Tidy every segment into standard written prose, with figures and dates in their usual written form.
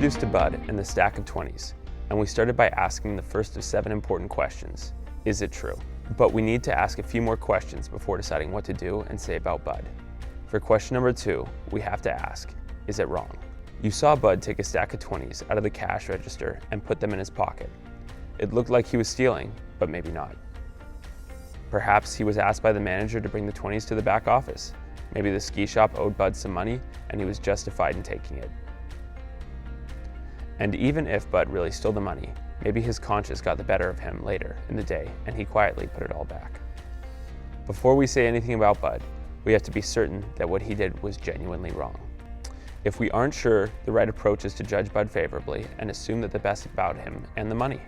introduced to Bud and the stack of 20s, and we started by asking the first of 7 important questions. Is it true? But we need to ask a few more questions before deciding what to do and say about Bud. For question number 2, we have to ask, is it wrong? You saw Bud take a stack of 20s out of the cash register and put them in his pocket. It looked like he was stealing, but maybe not. Perhaps he was asked by the manager to bring the 20s to the back office. Maybe the ski shop owed Bud some money and he was justified in taking it. And even if Bud really stole the money, maybe his conscience got the better of him later in the day and he quietly put it all back. Before we say anything about Bud, we have to be certain that what he did was genuinely wrong. If we aren't sure, the right approach is to judge Bud favorably and assume that the best about him and the money.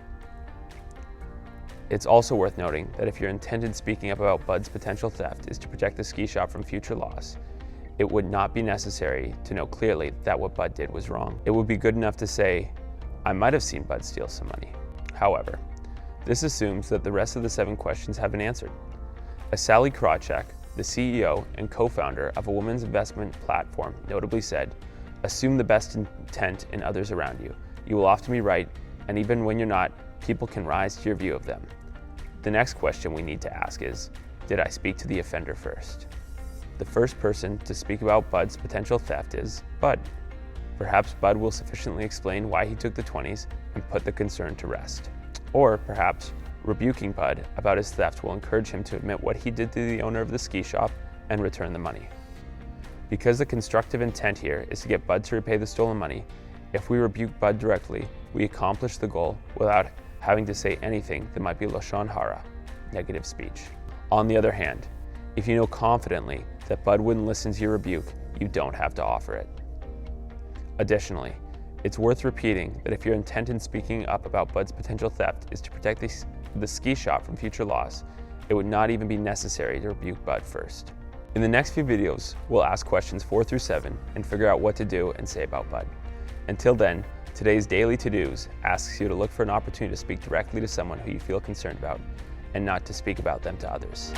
It's also worth noting that if your intent in speaking up about Bud's potential theft is to protect the ski shop from future loss, it would not be necessary to know clearly that what Bud did was wrong. It would be good enough to say, I might have seen Bud steal some money. However, this assumes that the rest of the 7 questions have been answered. As Sally Krawcheck, the CEO and co-founder of a women's investment platform, notably said, assume the best intent in others around you. You will often be right, and even when you're not, people can rise to your view of them. The next question we need to ask is, did I speak to the offender first? The first person to speak about Bud's potential theft is Bud. Perhaps Bud will sufficiently explain why he took the 20s and put the concern to rest. Or perhaps rebuking Bud about his theft will encourage him to admit what he did to the owner of the ski shop and return the money. Because the constructive intent here is to get Bud to repay the stolen money, if we rebuke Bud directly, we accomplish the goal without having to say anything that might be lashon hara, negative speech. On the other hand, if you know confidently that Bud wouldn't listen to your rebuke, you don't have to offer it. Additionally, it's worth repeating that if your intent in speaking up about Bud's potential theft is to protect the ski shop from future loss, it would not even be necessary to rebuke Bud first. In the next few videos, we'll ask questions 4 through 7 and figure out what to do and say about Bud. Until then, today's Daily To-Dos asks you to look for an opportunity to speak directly to someone who you feel concerned about and not to speak about them to others.